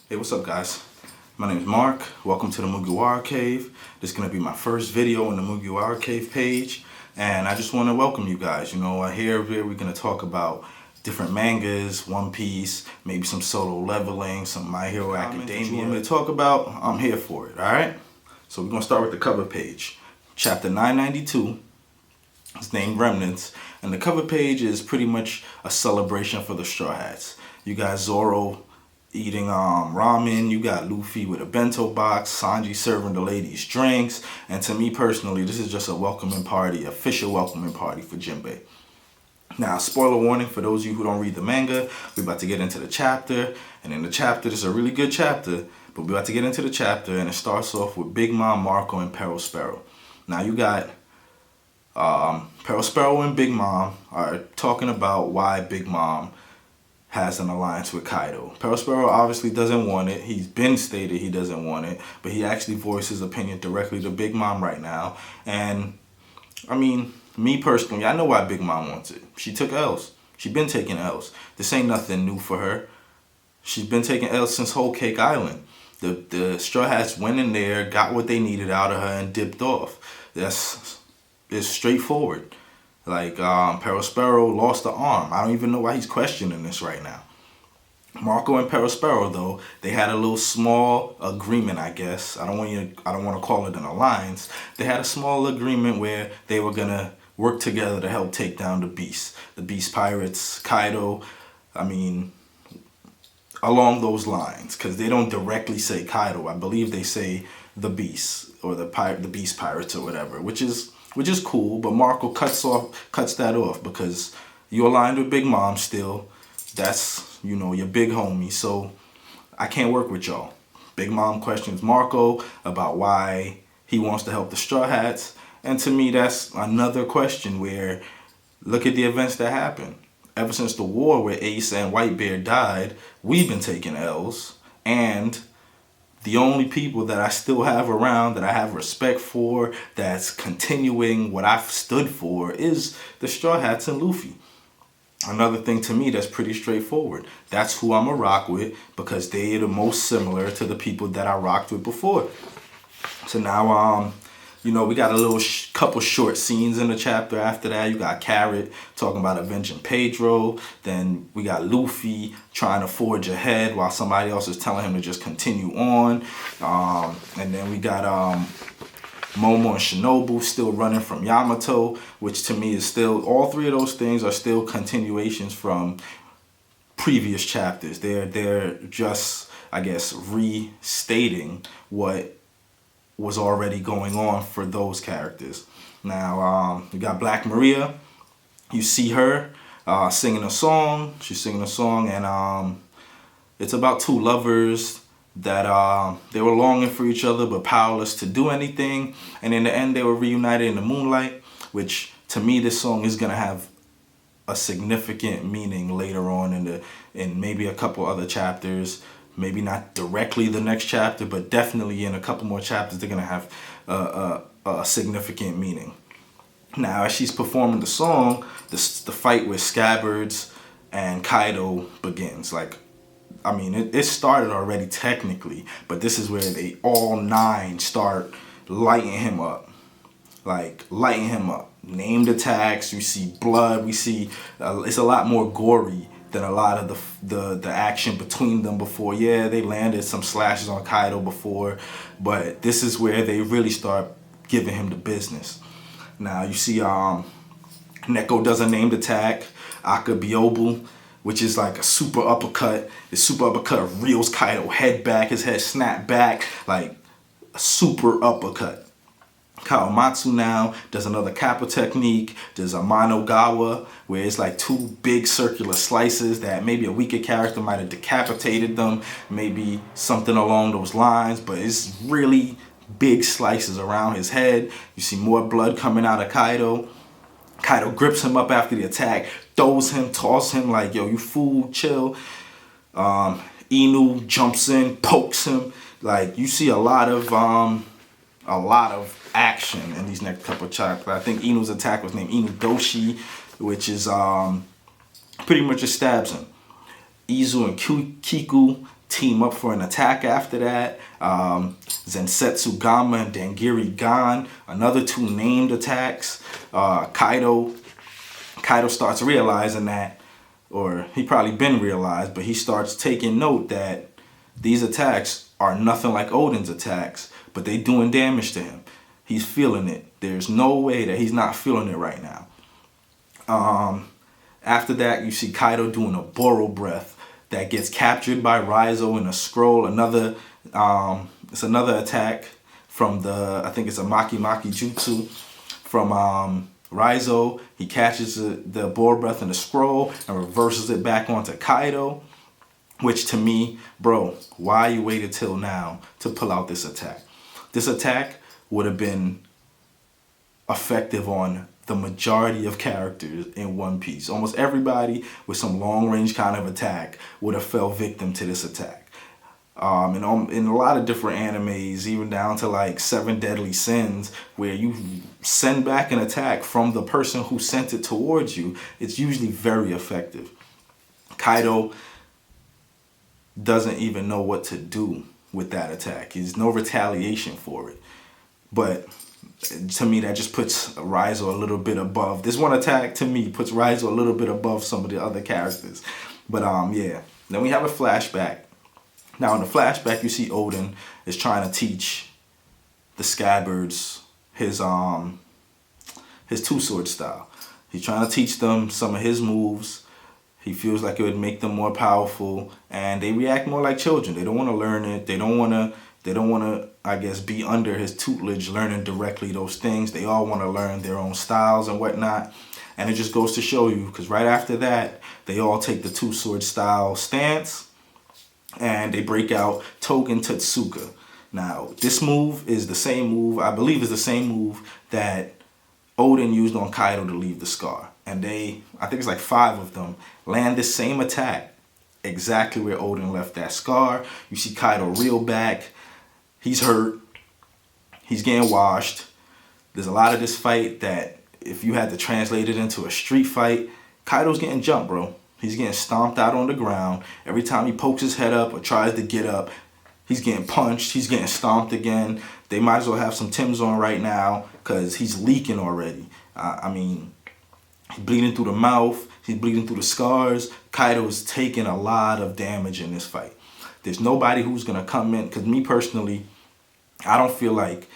Hey, what's up, guys? My name is Mark. Welcome to the Mugiwara Cave. This is going to be my first video on the Mugiwara Cave page, and I just want to welcome you guys. You know, here we're going to talk about different mangas, One Piece, maybe some solo leveling, some My Hero Academia. You want me to talk about? I'm here for it, alright? So we're going to start with the cover page. Chapter 992. It's named Remnants, and the cover page is pretty much a celebration for the Straw Hats. You got Zoro eating ramen, you got Luffy with a bento box, Sanji serving the ladies drinks, and to me personally, this is just a welcoming party, official welcoming party for Jinbei. Now, spoiler warning for those of you who don't read the manga, we're about to get into the chapter, and in the chapter, this is a really good chapter, but we're about to get into the chapter, and it starts off with Big Mom, Marco, and Perospero. Now, you got Perospero and Big Mom are talking about why Big Mom has an alliance with Kaido. Perospero obviously doesn't want it. He's been stated he doesn't want it, but he actually voiced his opinion directly to Big Mom right now. And I mean, me personally, I know why Big Mom wants it. She took L's. She's been taking L's. This ain't nothing new for her. She's been taking L's since Whole Cake Island. The Straw Hats went in there, got what they needed out of her, and dipped off. It's straightforward. Like, Perospero lost the arm. I don't even know why he's questioning this right now. Marco and Perospero, though, they had a little small agreement, I guess. I don't want to call it an alliance. They had a small agreement where they were gonna work together to help take down the Beast Pirates, Kaido. I mean, along those lines, because they don't directly say Kaido. I believe they say the Beast or the Beast Pirates or whatever, which is cool, but Marco cuts that off because you aligned with Big Mom still. That's, you know, your big homie, so I can't work with y'all. Big Mom questions Marco about why he wants to help the Straw Hats, and to me that's another question where, look at the events that happened. Ever since the war where Ace and Whitebeard died, we've been taking L's, and the only people that I still have around, that I have respect for, that's continuing what I've stood for, is the Straw Hats and Luffy. Another thing to me that's pretty straightforward. That's who I'm a rock with because they are the most similar to the people that I rocked with before. So now, you know, we got a little couple short scenes in the chapter after that. You got Carrot talking about avenging Pedro. Then we got Luffy trying to forge ahead while somebody else is telling him to just continue on. And then we got Momo and Shinobu still running from Yamato, which to me is still, all three of those things are still continuations from previous chapters. They're just, I guess, restating what was already going on for those characters. Now, we got Black Maria. You see her singing a song. She's singing a song, and it's about two lovers that they were longing for each other but powerless to do anything. And in the end, they were reunited in the moonlight, which to me, this song is gonna have a significant meaning later on in maybe a couple other chapters. Maybe not directly the next chapter, but definitely in a couple more chapters, they're going to have a significant meaning. Now, as she's performing the song, the fight with Scabbards and Kaido begins. Like, I mean, it started already technically, but this is where they all nine start lighting him up. Like, lighting him up. Named attacks, you see blood, we see, it's a lot more gory than a lot of the action between them before. Yeah, they landed some slashes on Kaido before, but this is where they really start giving him the business. Now you see Neko does a named attack, Akabiobu, which is like a super uppercut. The super uppercut reels Kaido head back, his head snapped back, like a super uppercut. Kawamatsu now does another Kappa technique. There's a Manogawa where it's like two big circular slices that maybe a weaker character might have decapitated them, maybe something along those lines, but it's really big slices around his head. You see more blood coming out of Kaido. Kaido grips him up after the attack, throws him, tosses him like, yo, you fool, chill. Inu jumps in, pokes him. Like, you see a lot of action in these next couple of chapters. I think Inu's attack was named Inu Doshi, which is pretty much just stabs him. Izu and Kiku team up for an attack after that. Zensetsu Gama and Dangiri Gan, another 2 named attacks. Kaido starts realizing that, or he probably been realized, but he starts taking note that these attacks are nothing like Oden's attacks, but they doing damage to him. He's feeling it. There's no way that he's not feeling it right now. After that, you see Kaido doing a Boro breath that gets captured by Raizo in a scroll. It's another attack from I think it's a Maki Maki Jutsu from Raizo. He catches the Boro breath in the scroll and reverses it back onto Kaido. Which to me, bro, why you waited till now to pull out this attack? This attack would have been effective on the majority of characters in One Piece. Almost everybody with some long-range kind of attack would have fell victim to this attack. In a lot of different animes, even down to like 7 Deadly Sins, where you send back an attack from the person who sent it towards you, it's usually very effective. Kaido doesn't even know what to do with that attack. There's no retaliation for it. But to me, that just puts Raizo a little bit above. This one attack, to me, puts Raizo a little bit above some of the other characters. But yeah. Then we have a flashback. Now in the flashback, you see Oden is trying to teach the Scabbards his two-sword style. He's trying to teach them some of his moves. He feels like it would make them more powerful, and they react more like children. They don't want to learn it. They don't want to, I guess, be under his tutelage, learning directly those things. They all want to learn their own styles and whatnot. And it just goes to show you, because right after that, they all take the two-sword style stance, and they break out Togen Tetsuka. Now, this move is the same move, I believe is the same move that Oden used on Kaido to leave the scar. And I think it's like 5 of them, land the same attack exactly where Oden left that scar. You see Kaido reel back. He's hurt. He's getting washed. There's a lot of this fight that if you had to translate it into a street fight, Kaido's getting jumped, bro. He's getting stomped out on the ground. Every time he pokes his head up or tries to get up, he's getting punched. He's getting stomped again. They might as well have some Timbs on right now because he's leaking already. I mean, he's bleeding through the mouth. He's bleeding through the scars. Kaido's taking a lot of damage in this fight. There's nobody who's going to come in. Because me personally, I don't feel like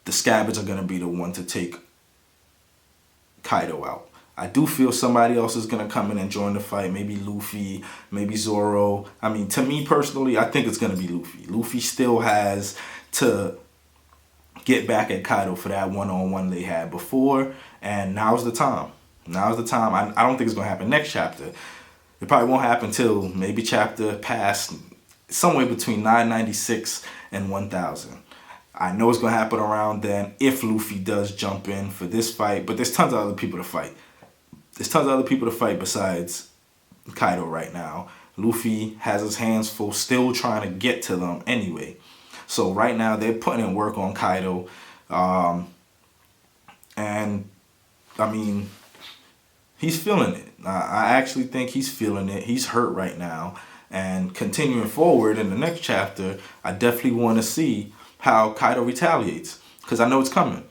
the Scabbards are going to be the one to take Kaido out. I do feel somebody else is going to come in and join the fight. Maybe Luffy, maybe Zoro. I mean, to me personally, I think it's going to be Luffy. Luffy still has to get back at Kaido for that one-on-one they had before. And now's the time. Now's the time. I don't think it's going to happen next chapter. It probably won't happen till maybe chapter past somewhere between 996 and 1000. I know it's going to happen around then if Luffy does jump in for this fight. But there's tons of other people to fight. There's tons of other people to fight besides Kaido right now. Luffy has his hands full, still trying to get to them anyway. So right now they're putting in work on Kaido. And, I mean, he's feeling it. I actually think he's feeling it. He's hurt right now. And continuing forward in the next chapter, I definitely want to see how Kaido retaliates. Because I know it's coming.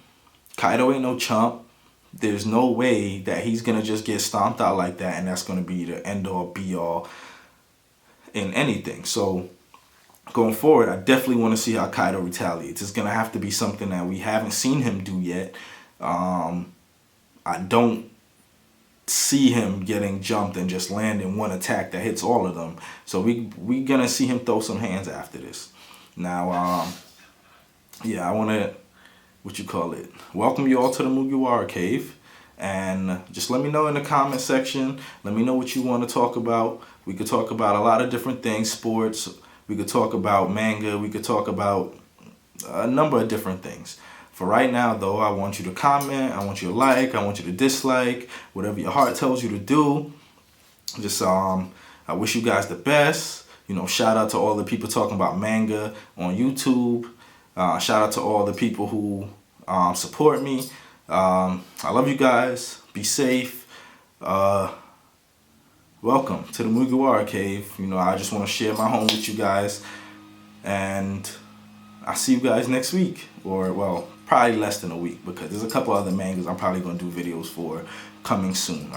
Kaido ain't no chump. There's no way that he's going to just get stomped out like that and that's going to be the end-all, be-all in anything. So, going forward, I definitely want to see how Kaido retaliates. It's going to have to be something that we haven't seen him do yet. I don't see him getting jumped and just landing one attack that hits all of them. So we going to see him throw some hands after this. Now, yeah, I want to, welcome you all to the Mugiwara Cave. And just let me know in the comment section. Let me know what you want to talk about. We could talk about a lot of different things, sports. We could talk about manga. We could talk about a number of different things. For right now, though, I want you to comment. I want you to like. I want you to dislike. Whatever your heart tells you to do. Just, I wish you guys the best. You know, shout out to all the people talking about manga on YouTube. Shout out to all the people who support me. I love you guys. Be safe. What welcome to the Mugiwara Cave. You know, I just want to share my home with you guys. And I'll see you guys next week. Or, well, probably less than a week, because there's a couple other mangas I'm probably going to do videos for coming soon.